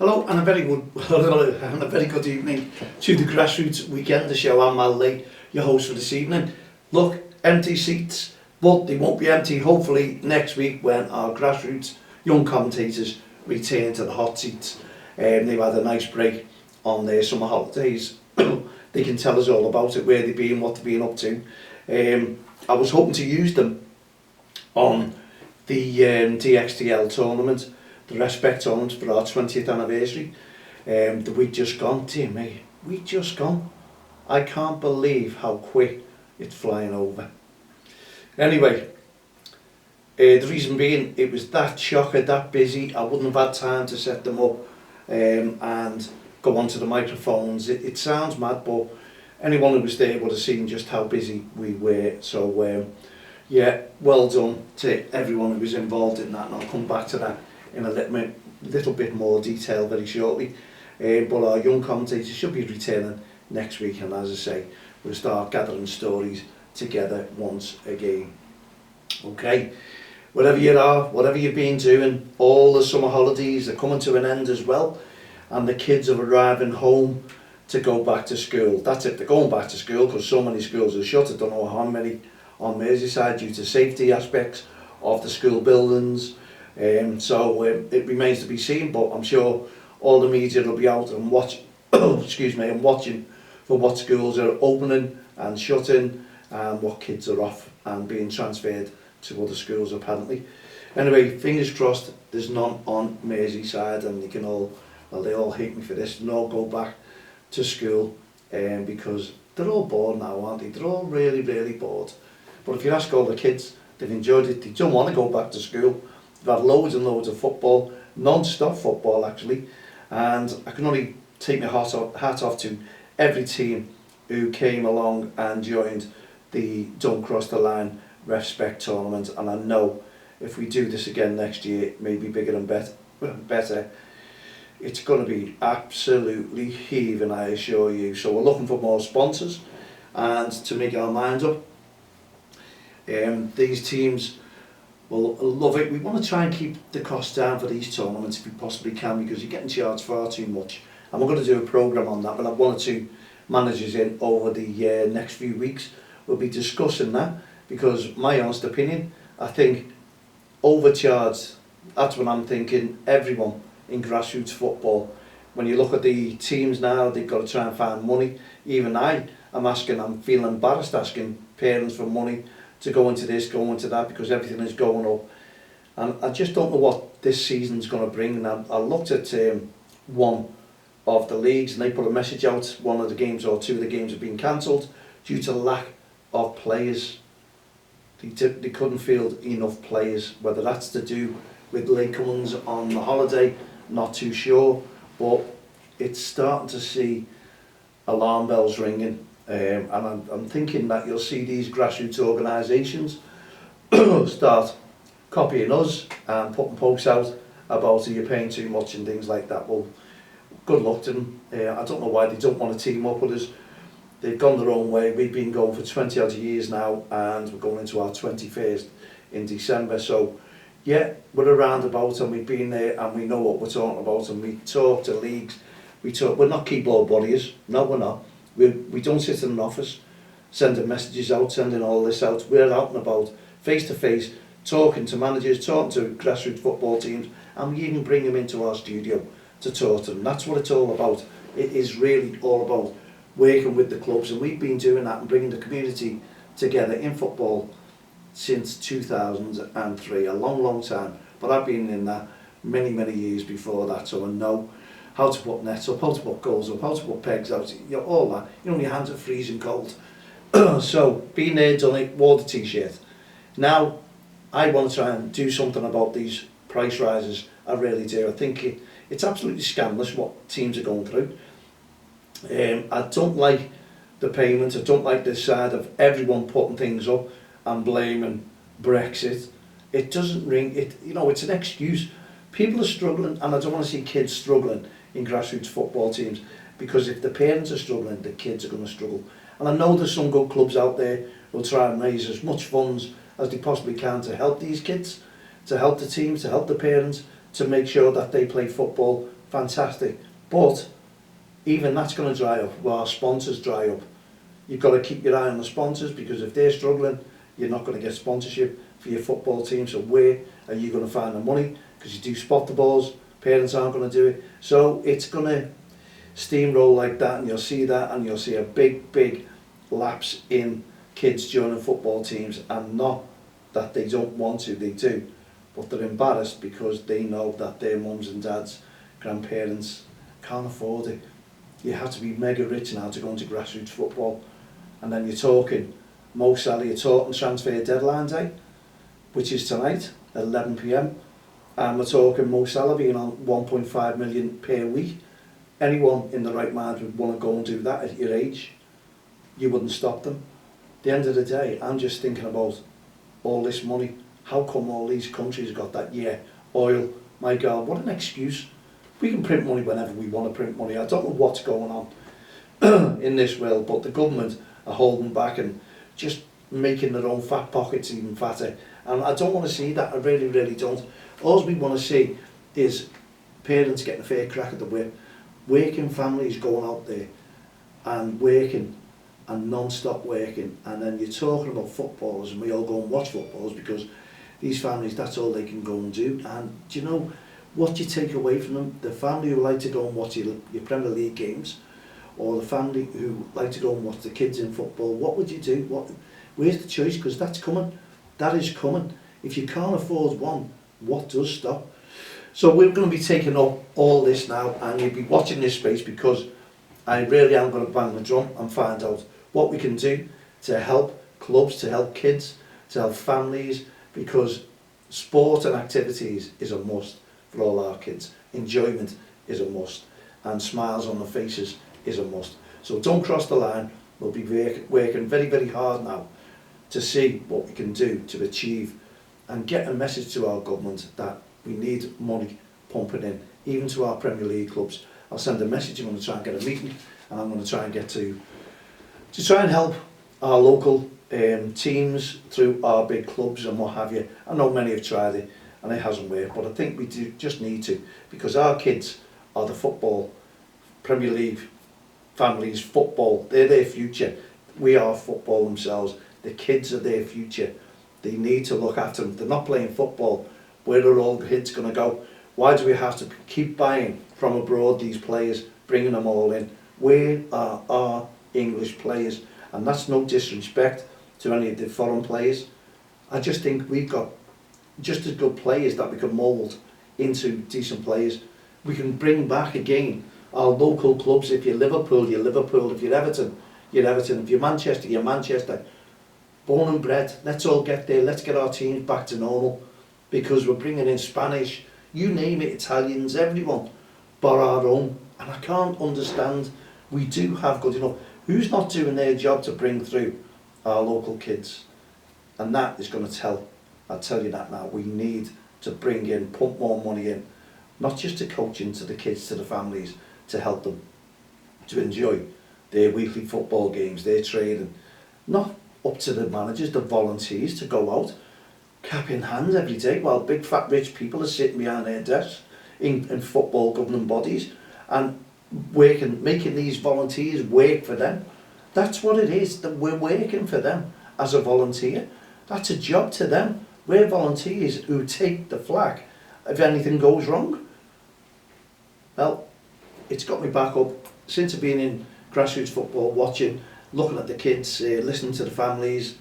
Hello and a very good evening to the Grassroots Weekend show. I'm Mal Lee, your host for this evening. Look, empty seats, but they won't be empty hopefully next week when our Grassroots young commentators return to the hot seats. They've had a nice break on their summer holidays. They can tell us all about it, where they've been, what they've been up to. I was hoping to use them on the DXTL tournament, the REFspect tournament for our 20th anniversary. The week just gone, dear me, week just gone. I can't believe how quick it's flying over. Anyway, the reason being, it was that shocker, that busy, I wouldn't have had time to set them up and go onto the microphones. It sounds mad, but anyone who was there would have seen just how busy we were. So yeah, well done to everyone who was involved in that, and I'll come back to that in a little bit more detail very shortly. But our young commentators should be returning next week, and as I say, we'll start gathering stories together once again. Okay, wherever you are, whatever you've been doing, all the summer holidays are coming to an end as well, and the kids are arriving home to go back to school. That's it, they're going back to school because so many schools are shut. I don't know how many on Merseyside due to safety aspects of the school buildings. So it remains to be seen, but I'm sure all the media will be out and watching for what schools are opening and shutting, and what kids are off and being transferred to other schools apparently. Anyway, fingers crossed there's none on Merseyside, and they can all, well, they all hate me for this, and all go back to school because they're all bored now, aren't they? They're all really bored. But if you ask all the kids, they've enjoyed it. They don't want to go back to school. They've had loads and loads of football, non-stop football actually, and I can only take my hat off to every team who came along and joined the Don't Cross the Line REFspect tournament, and I know if we do this again next year, maybe bigger and better, it's going to be absolutely heaving, I assure you. So we're looking for more sponsors and to make our minds up. These teams will love it. We want to try and keep the cost down for these tournaments if we possibly can, because you're getting charged far too much. And we're going to do a programme on that. We'll have one or two managers in over the next few weeks. We'll be discussing that, because my honest opinion, I think overcharged, that's what I'm thinking, everyone in grassroots football. When you look at the teams now, they've got to try and find money. Even I'm feeling embarrassed asking parents for money to go into this, go into that, because everything is going up. And I just don't know what this season's going to bring. And I looked at one of the leagues, and they put a message out, one of the games or two of the games have been cancelled due to lack of players. They couldn't field enough players, whether that's to do with late ones on the holiday, not too sure, but it's starting to see alarm bells ringing. And I'm thinking that you'll see these grassroots organisations start copying us and putting posts out about you're paying too much and things like that. Well, good luck to them. I don't know why they don't want to team up with us. They've gone their own way. We've been going for 20 odd years now, and we're going into our 21st in December. So yeah, we're around about, and we've been there, and we know what we're talking about, and we talk to leagues. We're not keyboard warriors. No, we're not. We don't sit in an office sending messages out, sending all this out. We're out and about, face to face, talking to managers, talking to grassroots football teams, and we even bring them into our studio to talk to them. That's what it's all about. It is really all about working with the clubs, and we've been doing that and bringing the community together in football since 2003, a long time. But I've been in that many years before that, so I know how to put nets up, how to put goals up, how to put pegs out, you know, all that. You know, your hands are freezing cold. So, been there, done it, wore the t-shirt. Now, I want to try and do something about these price rises. I really do. I think it's absolutely scandalous what teams are going through. I don't like the payment. I don't like this side of everyone putting things up and blaming Brexit. It doesn't ring. It's an excuse. People are struggling, and I don't want to see kids struggling in grassroots football teams, because if the parents are struggling, the kids are going to struggle. And I know there's some good clubs out there who will try and raise as much funds as they possibly can to help these kids, to help the teams, to help the parents, to make sure that they play football fantastic. But even that's going to dry up, while our sponsors dry up. You've got to keep your eye on the sponsors, because if they're struggling, you're not going to get sponsorship for your football team. So where are you going to find the money? Because you do spot the balls, parents aren't going to do it. So it's going to steamroll like that, and you'll see that, and you'll see a big lapse in kids joining football teams, and not that they don't want to, they do, but they're embarrassed because they know that their mums and dads, grandparents can't afford it. You have to be mega rich now to go into grassroots football. And then you're talking Mo Salah, you're talking transfer deadline day, which is tonight at 11 p.m. And we're talking Mo Salah being on 1.5 million per week. Anyone in the right mind would want to go and do that at your age. You wouldn't stop them. At the end of the day, I'm just thinking about all this money. How come all these countries got that? Yeah, oil. My God, what an excuse. We can print money whenever we want to print money. I don't know what's going on in this world, but the government are holding back and just making their own fat pockets even fatter. And I don't want to see that. I really don't. All we want to see is parents getting a fair crack at the whip, working families going out there and working and non-stop working. And then you're talking about footballers, and we all go and watch footballers because these families, that's all they can go and do. And do you know what you take away from them? The family who like to go and watch your Premier League games, or the family who like to go and watch the kids in football, what would you do? Where's the choice? Because that's coming. That is coming. If you can't afford one, what does stop? So we're going to be taking up all this now, and you'll be watching this space, because I really am going to bang the drum and find out what we can do to help clubs, to help kids, to help families, because sport and activities is a must for all our kids. Enjoyment is a must, and smiles on the faces is a must. So don't cross the line. We'll be working very hard now to see what we can do to achieve and get a message to our government that we need money pumping in, even to our Premier League clubs. I'll send a message. I'm going to try and get a meeting, and I'm going to try and get to try and help our local teams through our big clubs and what have you. I know many have tried it and it hasn't worked, but I think we do just need to, because our kids are the football, Premier League families, football, they're their future. We are football themselves. The kids are their future. They need to look after them. They're not playing football. Where are all the kids going to go? Why do we have to keep buying from abroad these players, bringing them all in? Where are our English players? And that's no disrespect to any of the foreign players. I just think we've got just as good players that we can mould into decent players. We can bring back again our local clubs. If you're Liverpool, you're Liverpool. If you're Everton, you're Everton. If you're Manchester, you're Manchester. Born and bred. Let's all get there. Let's get our teams back to normal, because we're bringing in Spanish, you name it, Italians, everyone, but our own. And I can't understand. We do have good enough. Who's not doing their job to bring through our local kids? And that is going to tell. I'll tell you that now. We need to bring in, pump more money in, not just to coaching, to the kids, to the families, to help them to enjoy their weekly football games, their training. Not up to the managers, the volunteers, to go out, cap in hand every day, while big fat rich people are sitting behind their desks in football governing bodies and working, making these volunteers work for them. That's what it is, that we're working for them as a volunteer. That's a job to them. We're volunteers who take the flak if anything goes wrong. Well, it's got me back up since I've been in grassroots football, watching, looking at the kids, listening to the families,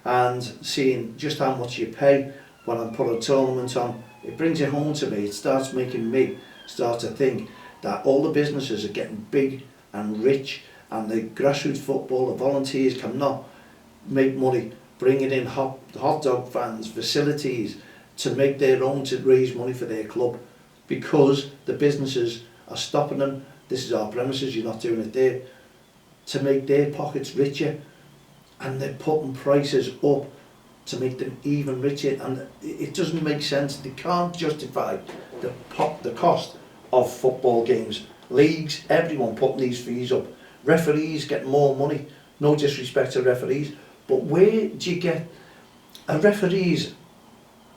and seeing just how much you pay when I put a tournament on. It brings it home to me. It starts making me start to think that all the businesses are getting big and rich, and the grassroots football, the volunteers cannot make money bringing in hot dog fans, facilities to make their own, to raise money for their club, because the businesses are stopping them. This is our premises, you're not doing it there, to make their pockets richer, and they're putting prices up to make them even richer, and it doesn't make sense. They can't justify the cost of football games, leagues, everyone putting these fees up, referees get more money, no disrespect to referees, but where do you get a referee's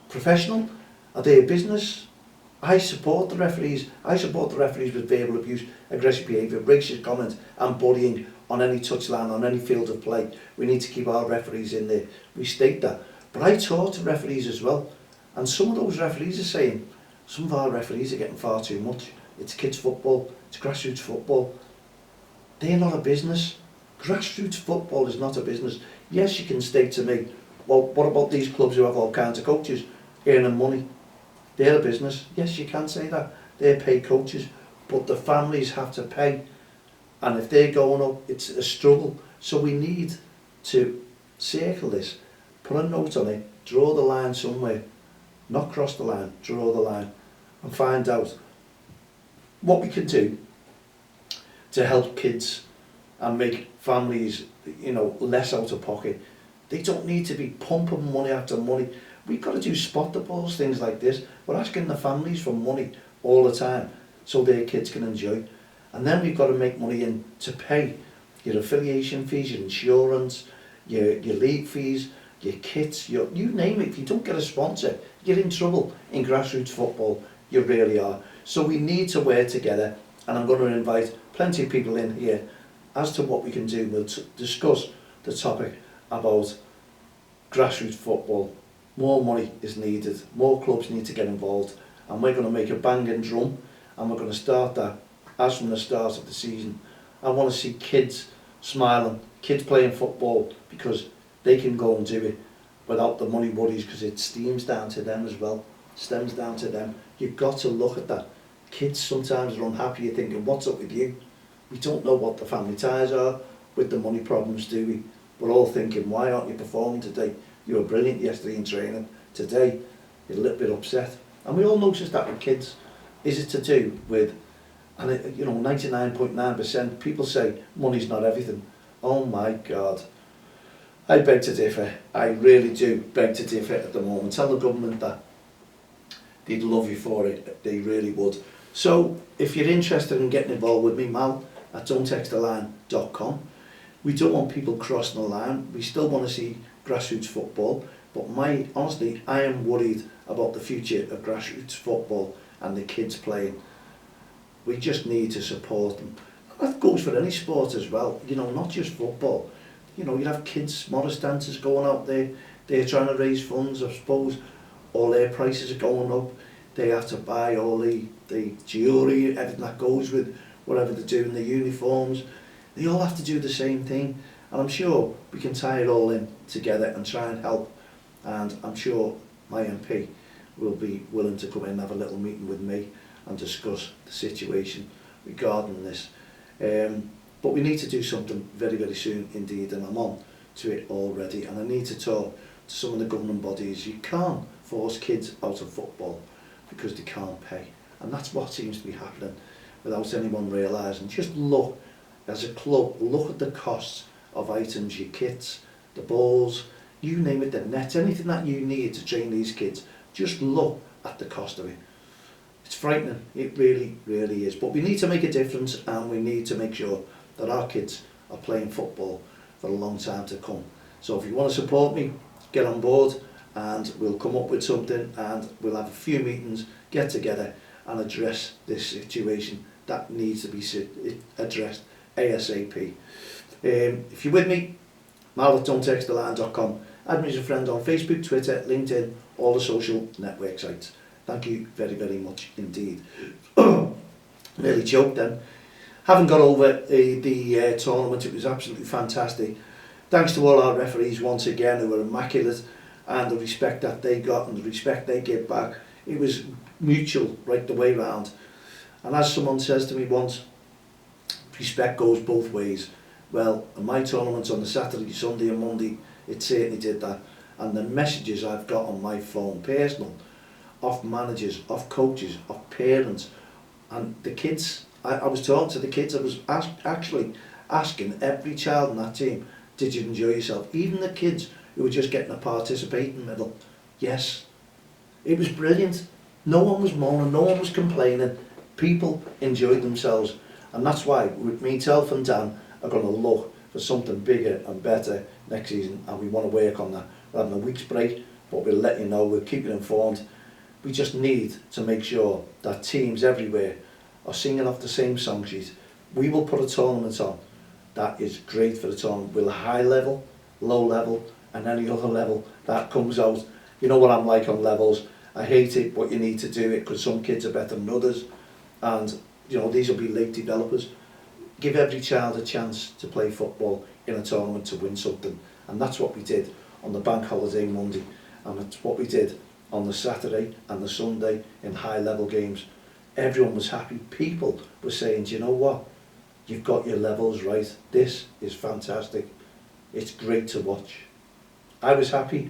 professional? Are they a business? I support the referees. I support the referees with verbal abuse, aggressive behaviour, racist comments and bullying on any touchline, on any field of play. We need to keep our referees in there. We state that. But I talk to referees as well. And some of those referees are saying, some of our referees are getting far too much. It's kids football, it's grassroots football. They're not a business. Grassroots football is not a business. Yes, you can state to me, well, what about these clubs who have all kinds of coaches earning money? They're a business. Yes, you can say that. They're paid coaches, but the families have to pay. And if they're going up, it's a struggle. So we need to circle this, put a note on it, draw the line somewhere, not cross the line, draw the line, and find out what we can do to help kids and make families, you know, less out of pocket. They don't need to be pumping money after money. We've got to do spot the balls, things like this. We're asking the families for money all the time so their kids can enjoy. And then we've got to make money in to pay your affiliation fees, your insurance, your league fees, your kits, you name it. If you don't get a sponsor, you're in trouble in grassroots football. You really are. So we need to work together, and I'm going to invite plenty of people in here as to what we can do. We'll discuss the topic about grassroots football. More money is needed, more clubs need to get involved, and we're going to make a banging drum, and we're going to start that as from the start of the season. I want to see kids smiling, kids playing football, because they can go and do it without the money worries, because it stems down to them as well. Stems down to them. You've got to look at that. Kids sometimes are unhappy. You're thinking, what's up with you? We don't know what the family ties are with the money problems, do we? We're all thinking, why aren't you performing today? You were brilliant yesterday in training. Today, you're a little bit upset. And we all notice that with kids. Is it to do with, and it, you know, 99.9% people say money's not everything. Oh my God. I beg to differ. I really do beg to differ at the moment. Tell the government that. They'd love you for it. They really would. So, if you're interested in getting involved with me, Mal at don'ttexttheline.com. We don't want people crossing the line. We still want to see grassroots football. But honestly, I am worried about the future of grassroots football and the kids playing. We just need to support them. That goes for any sport as well, you know, not just football. You know, you'd have kids, Morris dancers going out there, they're trying to raise funds, I suppose. All their prices are going up. They have to buy all the jewellery, everything that goes with whatever they're doing, the uniforms. They all have to do the same thing. And I'm sure we can tie it all in together and try and help. And I'm sure my MP will be willing to come in and have a little meeting with me and discuss the situation regarding this. But we need to do something very, very soon indeed, and I'm on to it already. And I need to talk to some of the governing bodies. You can't force kids out of football because they can't pay. And that's what seems to be happening without anyone realising. Just look, as a club, look at the costs of items, your kits, the balls, you name it, the nets, anything that you need to train these kids. Just look at the cost of it. It's frightening, it really, really is. But we need to make a difference, and we need to make sure that our kids are playing football for a long time to come. So if you want to support me, get on board, and we'll come up with something, and we'll have a few meetings, get together and address this situation that needs to be addressed ASAP. If you're with me, Mal at don'ttexttheline.com. Add me as a friend on Facebook, Twitter, LinkedIn, all the social network sites. Thank you very, very much indeed. Nearly choked then. Haven't got over the tournament. It was absolutely fantastic. Thanks to all our referees once again, who were immaculate, and the respect that they got and the respect they give back. It was mutual right the way round. And as someone says to me once, respect goes both ways. Well, in my tournaments on the Saturday, Sunday and Monday, it certainly did that. And the messages I've got on my phone, personal, of managers, of coaches, of parents, and the kids, I was talking to the kids, I was actually asking every child in that team, did you enjoy yourself? Even the kids who were just getting a participating medal. Yes, it was brilliant. No one was moaning, no one was complaining. People enjoyed themselves. And that's why me, Telf and Dan are going to look for something bigger and better next season, and we want to work on that. We're having a week's break, but we'll let you know, we'll keep you informed. We just need to make sure that teams everywhere are singing off the same song sheet. We will put a tournament on that is great for the tournament. We'll high level, low level, and any other level that comes out. You know what I'm like on levels. I hate it, but you need to do it because some kids are better than others. And you know, these will be late developers. Give every child a chance to play football in a tournament to win something. And that's what we did on the bank holiday Monday. And that's what we did on the Saturday and the Sunday in high level games. Everyone was happy. People were saying, do you know what? You've got your levels right. This is fantastic. It's great to watch. I was happy.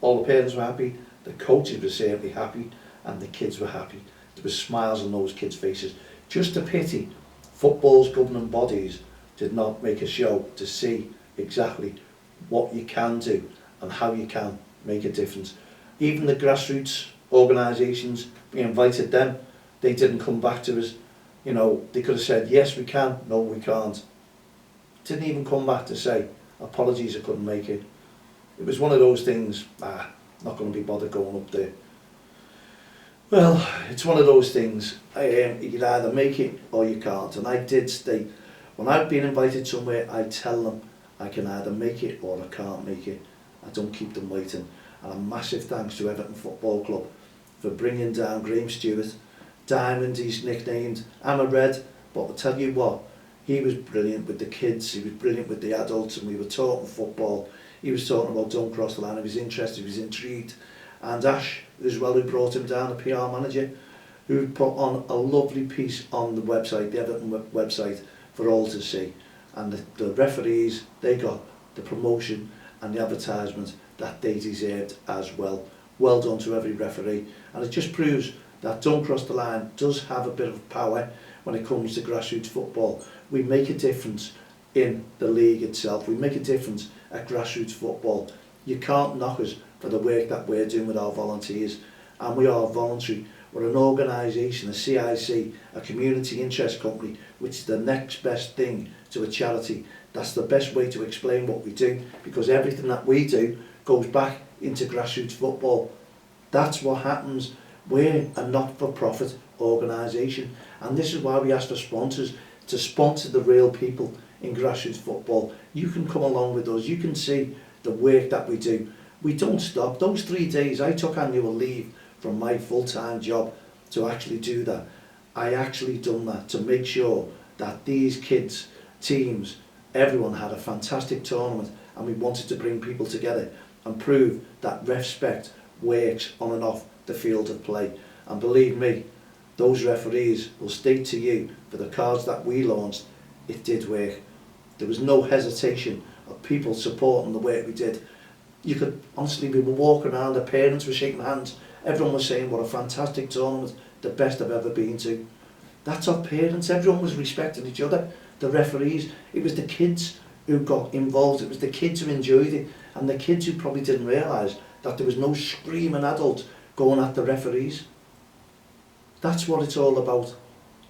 All the parents were happy. The coaches were certainly happy. And the kids were happy. There were smiles on those kids' faces. Just a pity football's governing bodies did not make a show to see exactly what you can do and how you can make a difference. Even the grassroots organisations, we invited them, they didn't come back to us. You know, they could have said, yes we can, no we can't. Didn't even come back to say, apologies I couldn't make it. It was one of those things, not going to be bothered going up there. Well, it's one of those things, you can either make it or you can't. And I did state, when I've been invited somewhere, I tell them I can either make it or I can't make it. I don't keep them waiting. And a massive thanks to Everton Football Club for bringing down Graham Stewart. Diamond, he's nicknamed. I'm a Red, but I'll tell you what, he was brilliant with the kids, he was brilliant with the adults, and we were talking football. He was talking about don't cross the line, he was interested, he was intrigued. And Ash, as well, who brought him down, the PR manager, who put on a lovely piece on the website, the Everton website, for all to see. And the referees, they got the promotion and the advertisement that they deserved as well. Well done to every referee. And it just proves that don't cross the line does have a bit of power when it comes to grassroots football. We make a difference in the league itself. We make a difference at grassroots football. You can't knock us for the work that we're doing with our volunteers. And we are voluntary. We're an organisation, a CIC, a community interest company, which is the next best thing to a charity. That's the best way to explain what we do, because everything that we do goes back into grassroots football. That's what happens. We're a not-for-profit organisation, and this is why we ask for sponsors to sponsor the real people in grassroots football. You can come along with us, you can see the work that we do. We don't stop. Those 3 days I took annual leave from my full-time job to actually do that. I actually done that to make sure that these kids, teams, everyone had a fantastic tournament, and we wanted to bring people together and prove that REFspect works on and off the field of play. And believe me, those referees will state to you, for the cards that we launched, it did work. There was no hesitation of people supporting the work we did. You could, honestly, we were walking around, the parents were shaking hands, everyone was saying what a fantastic tournament, the best I've ever been to. That's our parents, everyone was respecting each other, the referees. It was the kids who got involved, it was the kids who enjoyed it, and the kids who probably didn't realise that there was no screaming adults going at the referees. That's what it's all about.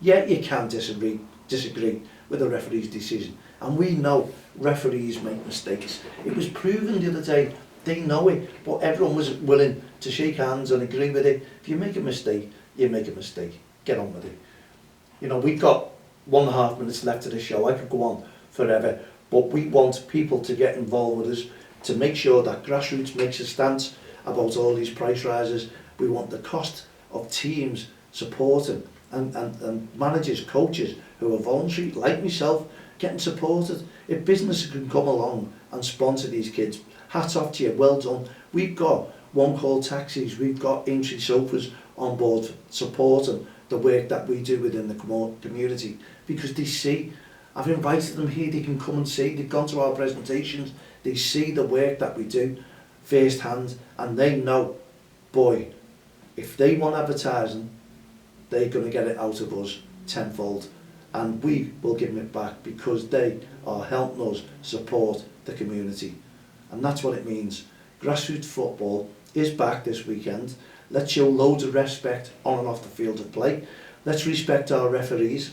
Yeah, you can disagree with the referee's decision, and we know referees make mistakes. It was proven the other day, they know it, but everyone was willing to shake hands and agree with it. If you make a mistake, you make a mistake. Get on with it. You know, we've got 1.5 minutes left of the show. I could go on forever, but we want people to get involved with us, to make sure that Grassroots makes a stance about all these price rises. We want the cost of teams supporting and managers, coaches who are voluntary, like myself, getting supported. If businesses can come along and sponsor these kids, hats off to you, well done. We've got One Call Taxis, we've got Aintree Sofas on board supporting the work that we do within the community, because they see, I've invited them here, they can come and see, they've gone to our presentations, they see the work that we do firsthand, and they know, boy, if they want advertising, they're going to get it out of us tenfold, and we will give them it back because they are helping us support the community. And that's what it means. Grassroots football is back this weekend. Let's show loads of respect on and off the field of play. Let's respect our referees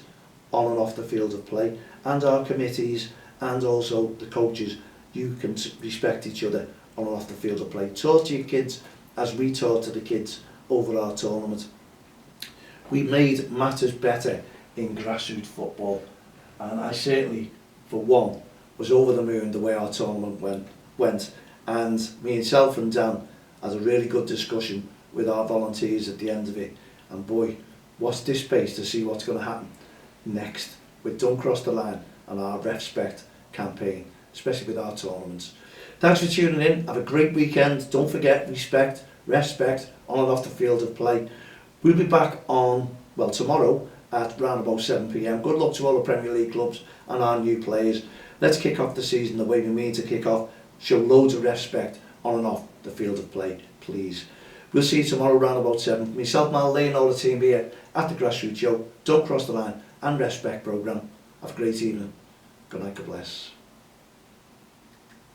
on and off the field of play, and our committees, and also the coaches. You can respect each other on and off the field of play. Talk to your kids as we talk to the kids over our tournament. We made matters better in grassroots football, and I certainly, for one, was over the moon the way our tournament went. And myself and Dan had a really good discussion with our volunteers at the end of it. And boy, watch this space to see what's going to happen next with Don't Cross the Line and our REFspect campaign, especially with our tournaments. Thanks for tuning in. Have a great weekend. Don't forget, REFspect on and off the field of play. We'll be back on, well, tomorrow at round about 7 p.m. Good luck to all the Premier League clubs and our new players. Let's kick off the season the way we mean to kick off. Show loads of respect on and off the field of play, please. We'll see you tomorrow round about 7. Myself, Mal Lee and all the team here at the Grassroots Show, Don't Cross the Line and REFspect programme. Have a great evening. Good night, God bless.